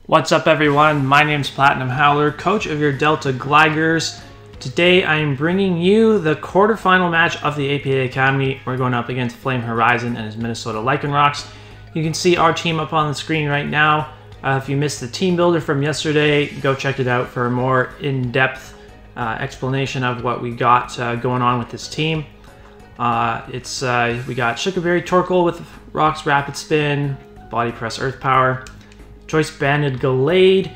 What's up everyone, my name's PlatinumHowler, coach of your Delta Gligars. Today I am bringing you the quarterfinal match of the APA Academy. We're going up against FlameHorizon and his Minnesota Lycanrocs. You can see our team up on the screen right now. If you missed the team builder from yesterday, go check it out for a more in-depth explanation of what we got going on with this team. We got Sugarberry Torkoal with Rocks Rapid Spin, Body Press Earth Power, Choice Banded Gallade,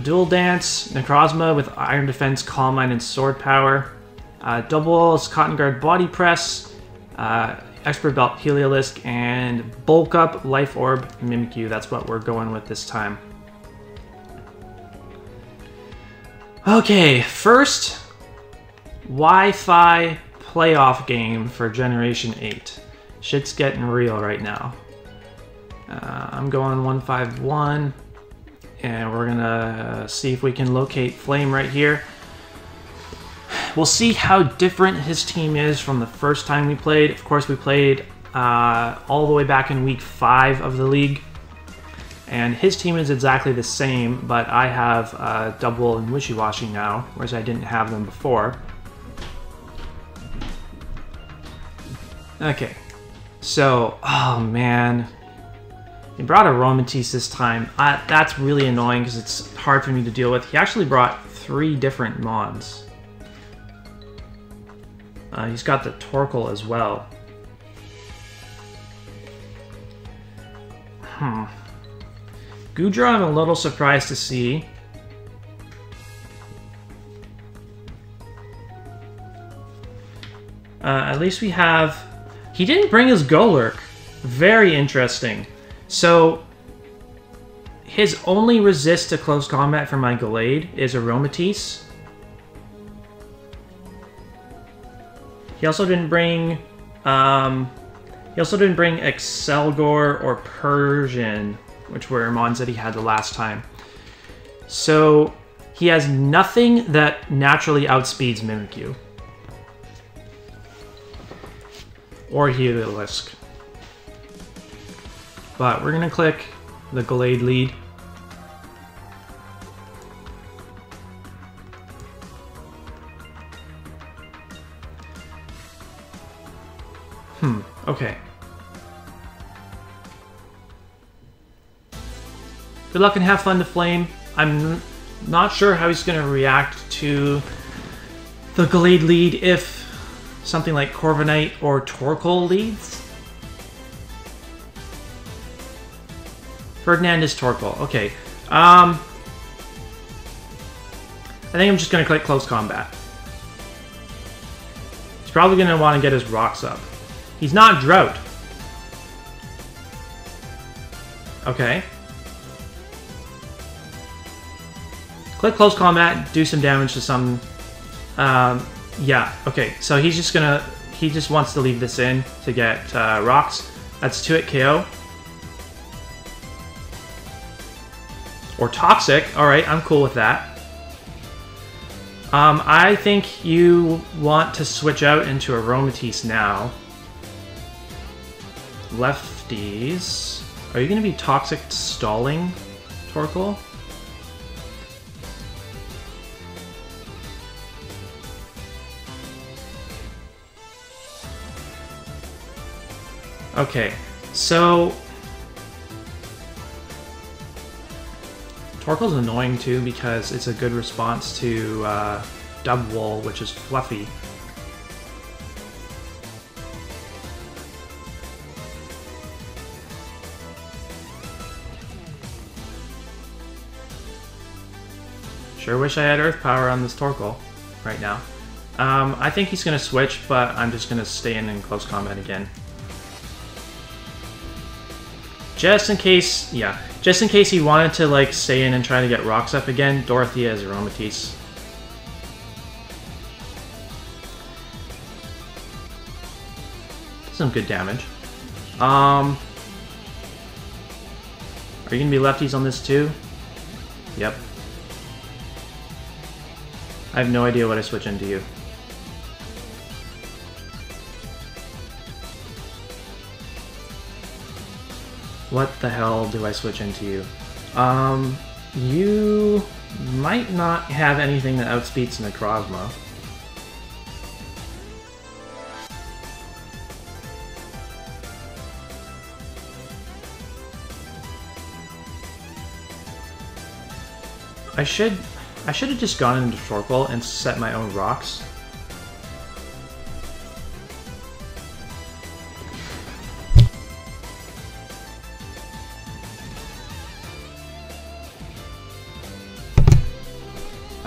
Dual Dance, Necrozma with Iron Defense, Calm Mind, and Sword Power, Doubles Cotton Guard Body Press, Expert Belt Heliolisk, and Bulk Up Life Orb Mimikyu. That's what we're going with this time. Okay, first Wi-Fi playoff game for Generation 8. Shit's getting real right now. I'm going 1-5-1, and we're gonna see if we can locate Flame right here. We'll see how different his team is from the first time we played. Of course, we played all the way back in week 5 of the league, and his team is exactly the same, but I have Double and Wishy-Washy now, whereas I didn't have them before. Okay, so, oh man. He brought a Aromatisse this time. That's really annoying because it's hard for me to deal with. He actually brought 3 different Mons. He's got the Torkoal as well. Goodra, I'm a little surprised to see. At least we have... He didn't bring his Golurk. Very interesting. So, his only resist to close combat for my Gallade is Aromatisse. He also didn't bring, Excelgor or Persian, which were Mons that he had the last time. So, he has nothing that naturally outspeeds Mimikyu. Or Heliolisk. But we're gonna click the Gallade lead. Okay. Good luck and have fun to Flame. I'm not sure how he's gonna react to the Gallade lead if something like Corviknight or Torkoal leads. Ferdinand is Torkoal. Okay. I think I'm just going to click Close Combat. He's probably going to want to get his rocks up. He's not Drought. Okay. Click Close Combat, do some damage to some... yeah, okay. So he's just going to... He just wants to leave this in to get rocks. That's 2-hit KO. Or Toxic. Alright, I'm cool with that. I think you want to switch out into Aromatisse now. Lefties. Are you going to be Toxic stalling Torkoal? Okay, so... Torkoal's annoying too because it's a good response to Dubwool, which is fluffy. Sure wish I had Earth Power on this Torkoal right now. I think he's going to switch, but I'm just going to stay in close combat again. Just in case, yeah. Just in case he wanted to, like, stay in and try to get rocks up again, Dorothea is Aromatisse. Some good damage. Are you gonna be lefties on this too? Yep. I have no idea what I switch into you. What the hell do I switch into you? You might not have anything that outspeeds Necrozma. I should have just gone into Torkoal and set my own rocks.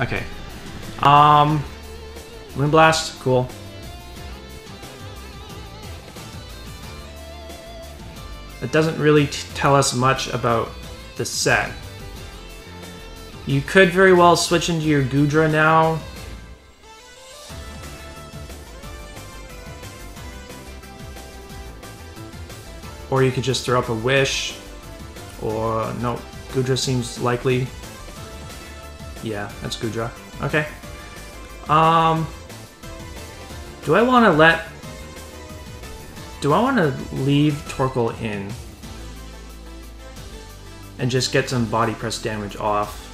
Okay. Moonblast, cool. It doesn't really tell us much about the set. You could very well switch into your Goodra now. Or you could just throw up a Wish. Or, no, Goodra seems likely. Yeah, that's Goodra. Okay. Do I want to leave Torkoal in and just get some body press damage off?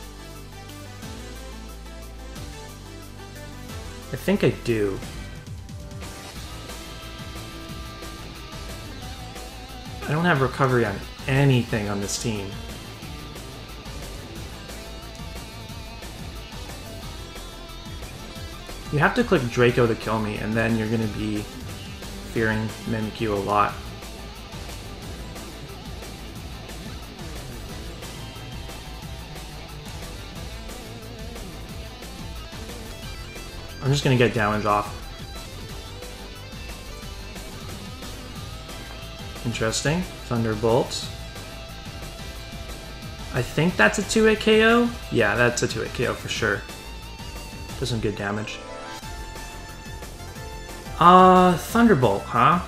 I think I do. I don't have recovery on anything on this team. You have to click Draco to kill me, and then you're going to be fearing Mimikyu a lot. I'm just going to get damage off. Interesting. Thunderbolt. I think that's a 2-hit KO? Yeah, that's a 2-hit KO for sure. Does some good damage. Thunderbolt, huh?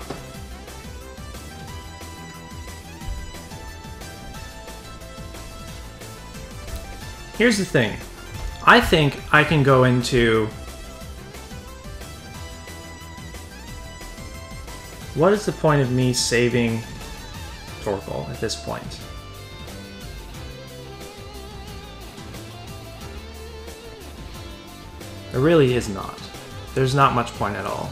Here's the thing. I think I can go into... What is the point of me saving Torkoal at this point? There really is not. There's not much point at all.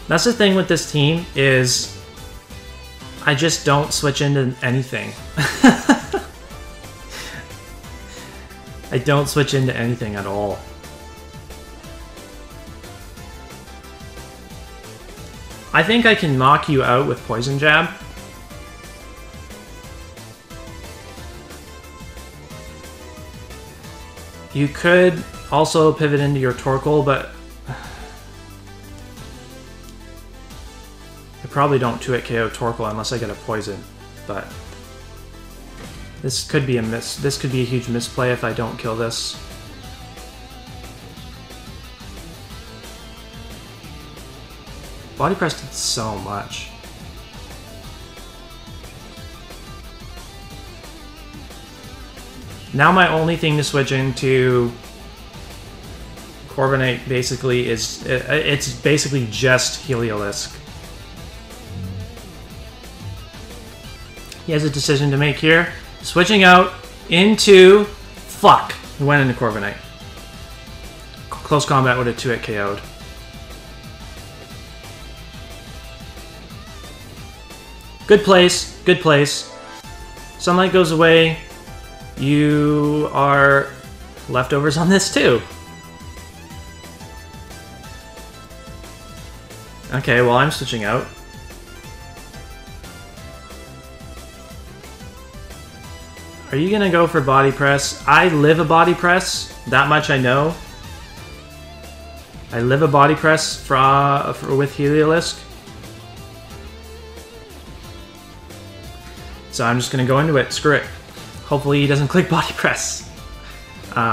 That's the thing with this team, is I just don't switch into anything. I don't switch into anything at all. I think I can knock you out with Poison Jab. You could also pivot into your Torkoal, but I probably don't 2-hit KO Torkoal unless I get a Poison. But this could be a miss. This could be a huge misplay if I don't kill this. Body Press did so much. Now my only thing to switch into Corviknight basically is, it's basically just Heliolisk. He has a decision to make here. Switching out into... Fuck! He went into Corviknight. Close combat would have 2-hit KO'd. Good place, good place. Sunlight goes away. You are leftovers on this too. Okay, well, I'm switching out. Are you gonna go for Body Press? I live a Body Press. That much I know. I live a Body Press with Heliolisk. So I'm just gonna go into it. Screw it. Hopefully he doesn't click Body Press.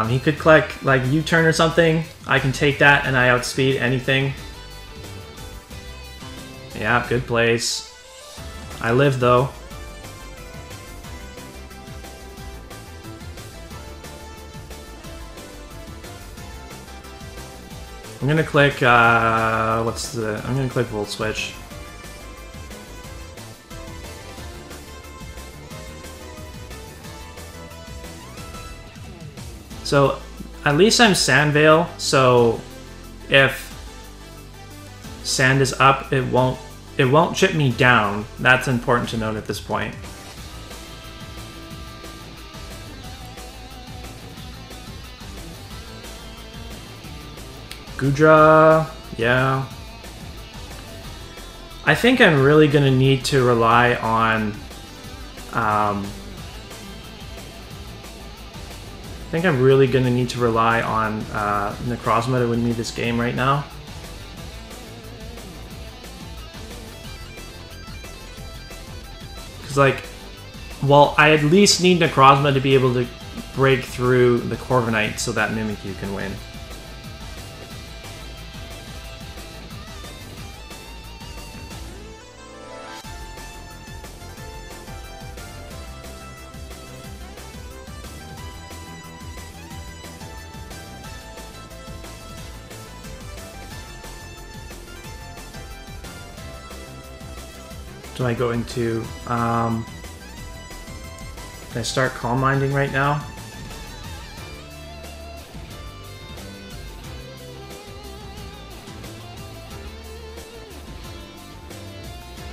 He could click like U-turn or something. I can take that and I outspeed anything. Yeah, good place. I live though. I'm gonna click I'm gonna click Volt Switch. So at least I'm Sand Veil, so if sand is up, it won't chip me down. That's important to note at this point. Gudra, yeah. I think I'm really going to need to rely on... Necrozma to win me this game right now. Because, like, well, I at least need Necrozma to be able to break through the Corviknight so that Mimikyu can win. Do I go into, can I start Calm Minding right now?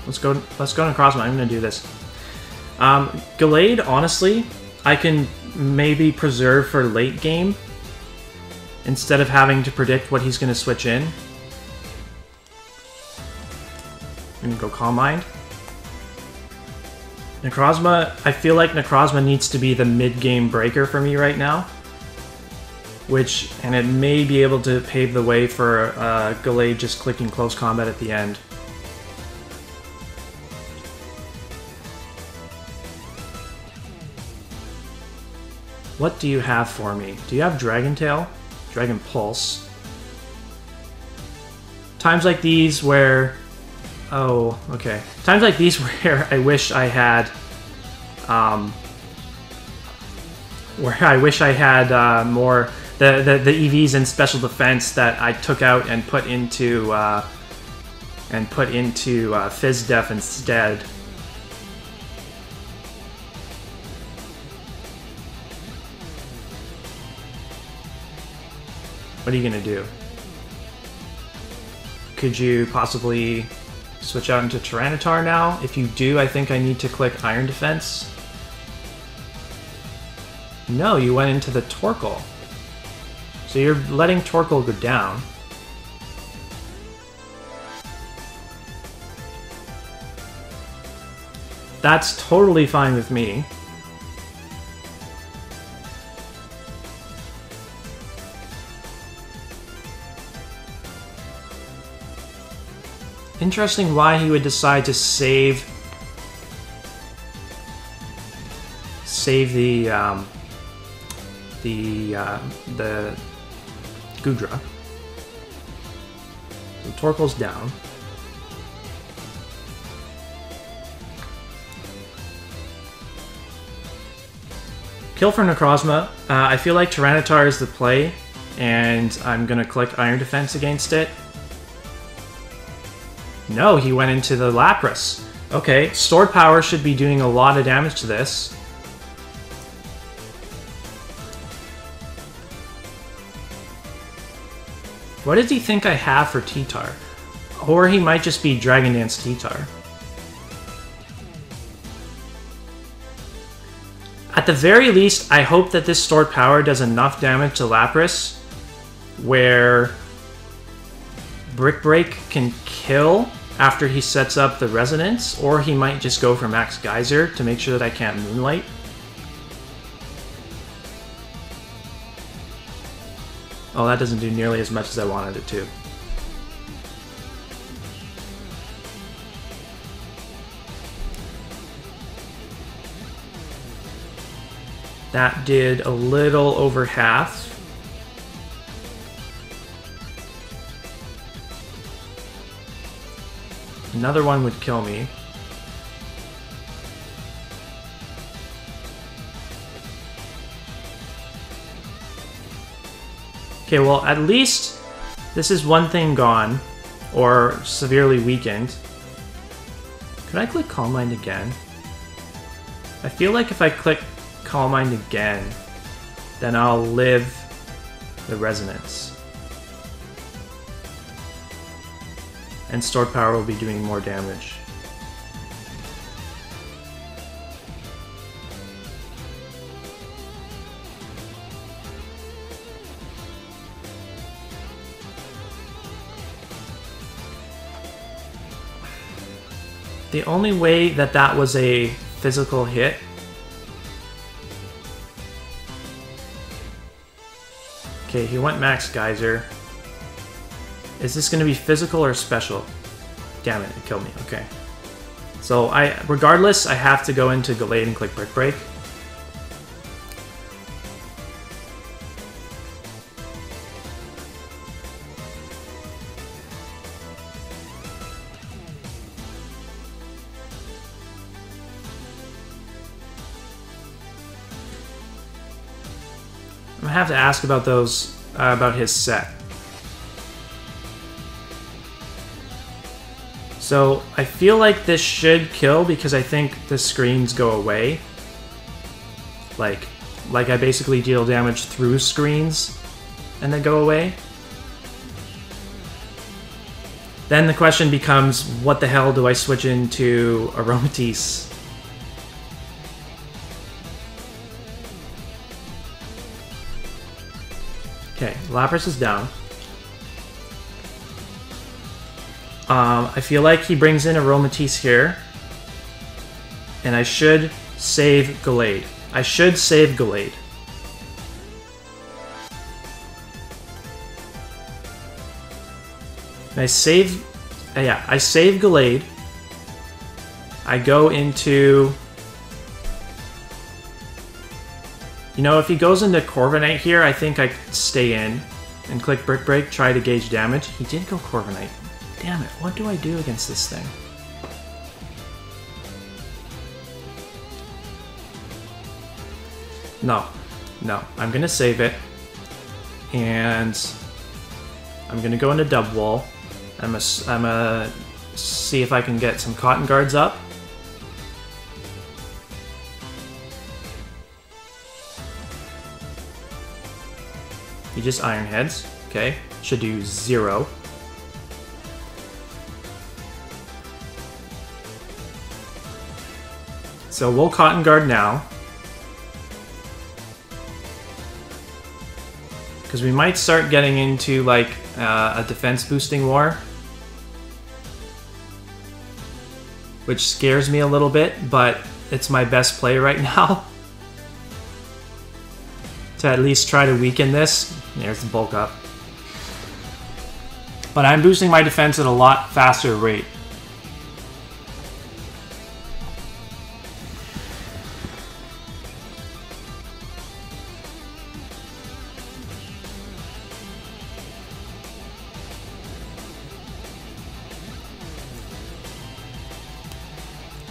Let's go Necrozma. I'm gonna do this. Gallade, honestly, I can maybe preserve for late game instead of having to predict what he's gonna switch in. I'm gonna go Calm Mind. Necrozma, I feel like Necrozma needs to be the mid-game breaker for me right now. And it may be able to pave the way for Gallade just clicking close combat at the end. What do you have for me? Do you have Dragon Tail? Dragon Pulse? Times like these where... Oh, okay. Times like these where I wish I had... more... The EVs in Special Defense that I took out and put into... Fizz Def instead. What are you gonna do? Could you possibly switch out into Tyranitar now? If you do, I think I need to click Iron Defense. No, you went into the Torkoal. So you're letting Torkoal go down. That's totally fine with me. Interesting why he would decide to save the Gudra. So Torkoal's down. Kill for Necrozma. I feel like Tyranitar is the play, and I'm gonna click Iron Defense against it. No, he went into the Lapras. Okay, Stored Power should be doing a lot of damage to this. What does he think I have for T-Tar? Or he might just be Dragon Dance T-Tar. At the very least, I hope that this Stored Power does enough damage to Lapras where Brick Break can kill after he sets up the Resonance, or he might just go for Max Geyser to make sure that I can't Moonlight. Oh, that doesn't do nearly as much as I wanted it to. That did a little over half. Another one would kill me. Okay, well, at least this is one thing gone, or severely weakened. Could I click Calm Mind again? I feel like if I click Calm Mind again, then I'll live the resonance. And stored power will be doing more damage. The only way that that was a physical hit okay, he went Max Geyser. Is this going to be physical or special? Damn it, it killed me. Okay. So regardless, I have to go into Gallade and click Brick Break. I'm gonna have to ask about those, about his set. So I feel like this should kill because I think the screens go away. Like I basically deal damage through screens and then go away. Then the question becomes, what the hell do I switch into Aromatisse? Okay, Lapras is down. I feel like he brings in Aromatisse here. And I should save Gallade. I should save Gallade. And I save... yeah, I save Gallade. I go into... You know, if he goes into Corviknight here, I think I stay in and click Brick Break, try to gauge damage. He did go Corviknight. Damn it, what do I do against this thing? No, I'm gonna save it. And I'm gonna go into Dub Wall. I'm gonna see if I can get some Cotton Guards up. He just Iron Heads. Okay. Should do 0. So we'll Cotton Guard now. Because we might start getting into like a defense boosting war. Which scares me a little bit, but it's my best play right now. To at least try to weaken this. There's the bulk up. But I'm boosting my defense at a lot faster rate.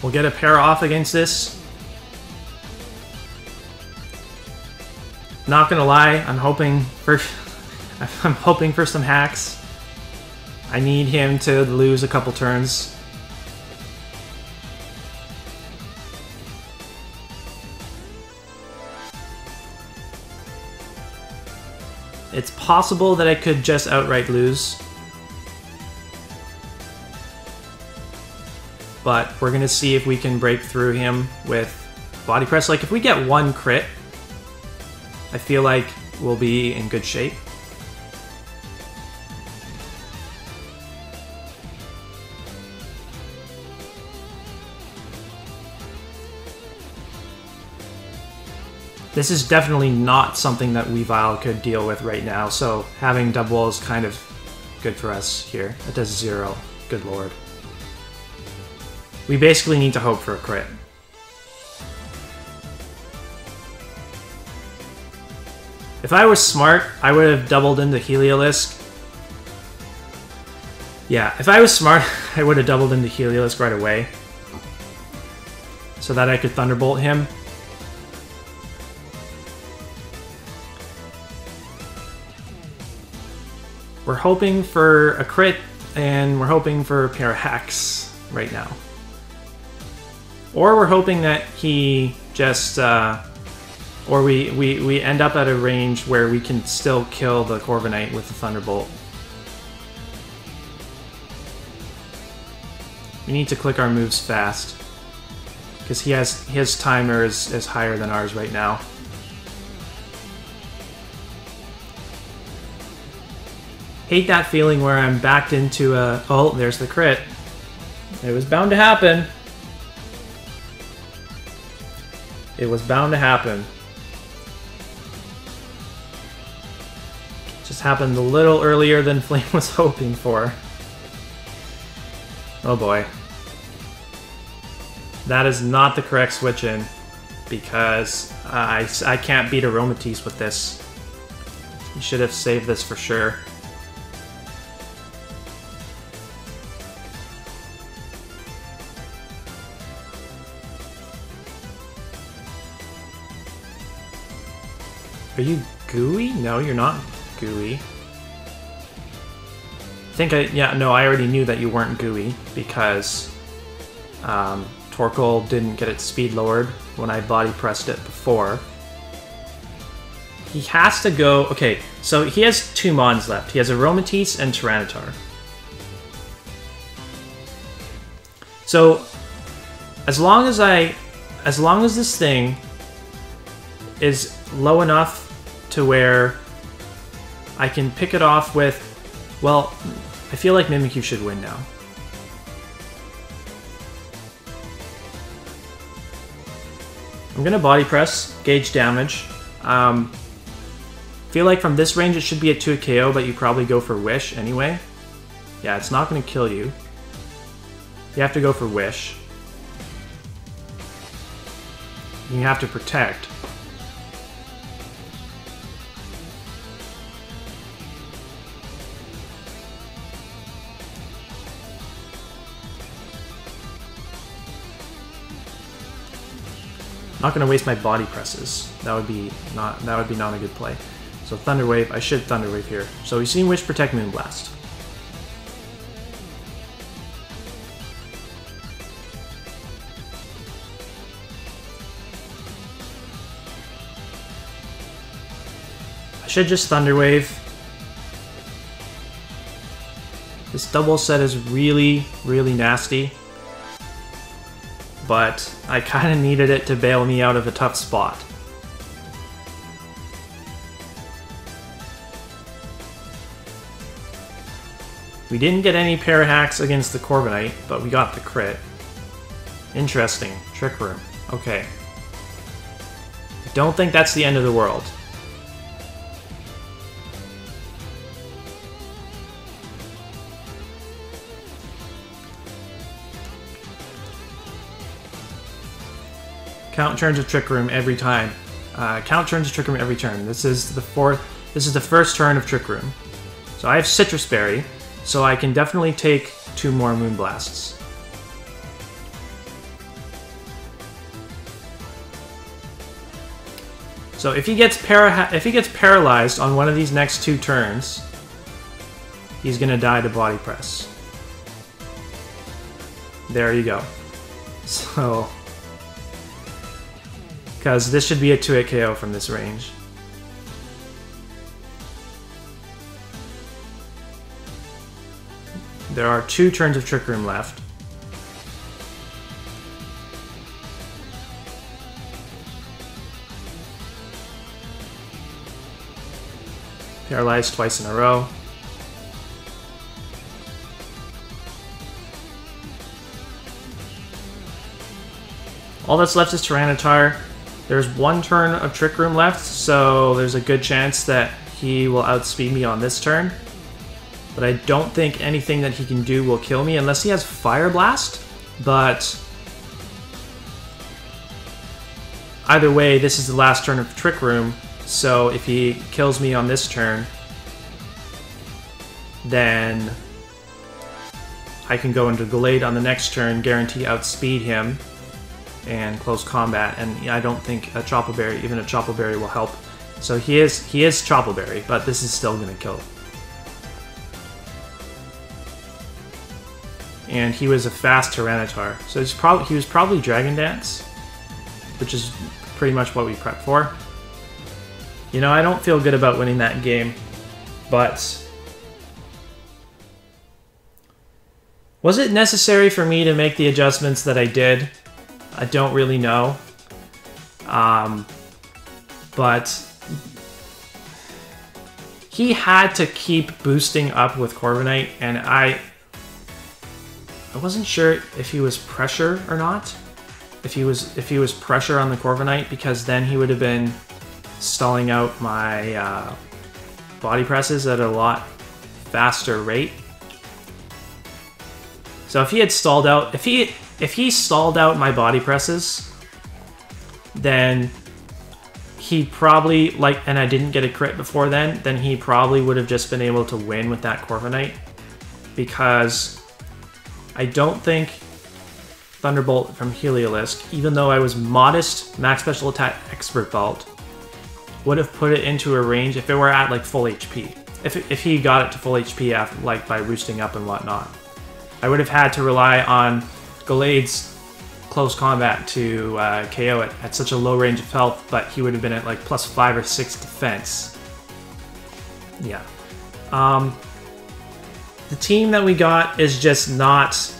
We'll get a pair off against this. Not gonna lie, I'm hoping for some hacks. I need him to lose a couple turns. It's possible that I could just outright lose. But we're gonna see if we can break through him with Body Press. Like if we get one crit, I feel like we'll be in good shape. This is definitely not something that Weavile could deal with right now, so having Dub Wall is kind of good for us here. It does 0. Good lord. We basically need to hope for a crit. If I was smart, I would have doubled into Heliolisk. Yeah, if I was smart, I would have doubled into Heliolisk right away. So that I could Thunderbolt him. We're hoping for a crit, and we're hoping for a pair of hacks right now. Or we're hoping that he just Or we end up at a range where we can still kill the Corviknight with the Thunderbolt. We need to click our moves fast, because his timer is higher than ours right now. Hate that feeling where I'm backed into a... Oh, there's the crit. It was bound to happen. It was bound to happen. Just happened a little earlier than Flame was hoping for. Oh boy. That is not the correct switch in, because I can't beat Aromatisse with this. You should have saved this for sure. Are you gooey? No, you're not gooey. I already knew that you weren't gooey because Torkoal didn't get its speed lowered when I body pressed it before. He has to go... Okay, so he has 2 Mons left. He has Aromatisse and Tyranitar. So, as long as this thing is low enough to where I can pick it off with... Well, I feel like Mimikyu should win now. I'm gonna body press, gauge damage. Feel like from this range it should be a 2 KO, but you probably go for Wish anyway. Yeah, it's not gonna kill you. You have to go for Wish. You have to protect. Not gonna waste my body presses. That would be not a good play. So Thunder Wave, I should Thunder Wave here. So we've seen Wish, Protect, Moonblast. I should just Thunder Wave. This double set is really, really nasty. But I kind of needed it to bail me out of a tough spot. We didn't get any para hacks against the Corviknight, but we got the crit. Interesting. Trick Room. Okay. Don't think that's the end of the world. Count turns of Trick Room every time. Count turns of Trick Room every turn. This is the first turn of Trick Room. So I have Citrus Berry, so I can definitely take 2 more Moonblasts. So if he gets paralyzed on one of these next 2 turns, he's gonna die to body press. There you go. So. Because this should be a 2-hit KO from this range. There are 2 turns of Trick Room left. Paralyzed twice in a row. All that's left is Tyranitar. There's 1 turn of Trick Room left, so there's a good chance that he will outspeed me on this turn. But I don't think anything that he can do will kill me unless he has Fire Blast. But either way, this is the last turn of Trick Room, so if he kills me on this turn, then I can go into Glade on the next turn, guarantee outspeed him, and close combat, and I don't think a Chople Berry, even a Chople Berry, will help. So he is Chople Berry, but this is still gonna kill. And he was a fast Tyranitar, so he was probably Dragon Dance, which is pretty much what we prepped for. You know, I don't feel good about winning that game, but was it necessary for me to make the adjustments that I did? I don't really know. But he had to keep boosting up with Corviknight, and I wasn't sure if he was pressure or not. If he was pressure on the Corviknight, because then he would have been stalling out my body presses at a lot faster rate. So if he had stalled out, if he stalled out my body presses, then he probably, like, and I didn't get a crit before then he probably would have just been able to win with that Corviknight, because I don't think Thunderbolt from Heliolisk, even though I was modest max special attack expert vault, would have put it into a range if it were at like full HP. If he got it to full HP after, like, by boosting up and whatnot. I would have had to rely on Gallade's close combat to KO it at such a low range of health, but he would have been at like +5 or 6 defense. Yeah. The team that we got is just not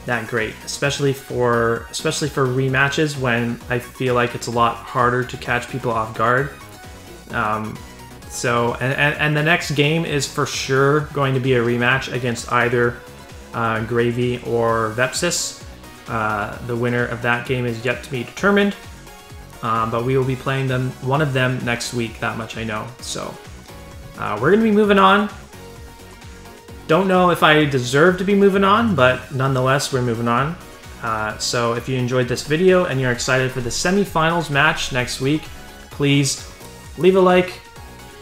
that great, especially for rematches when I feel like it's a lot harder to catch people off guard. So the next game is for sure going to be a rematch against either Gravy or Vepsis. The winner of that game is yet to be determined, but we will be playing one of them next week, that much I know. So we're going to be moving on. Don't know if I deserve to be moving on, but nonetheless, we're moving on. So if you enjoyed this video and you're excited for the semifinals match next week, please leave a like,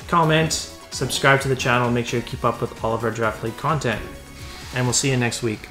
comment, subscribe to the channel, and make sure you keep up with all of our Draft League content. And we'll see you next week.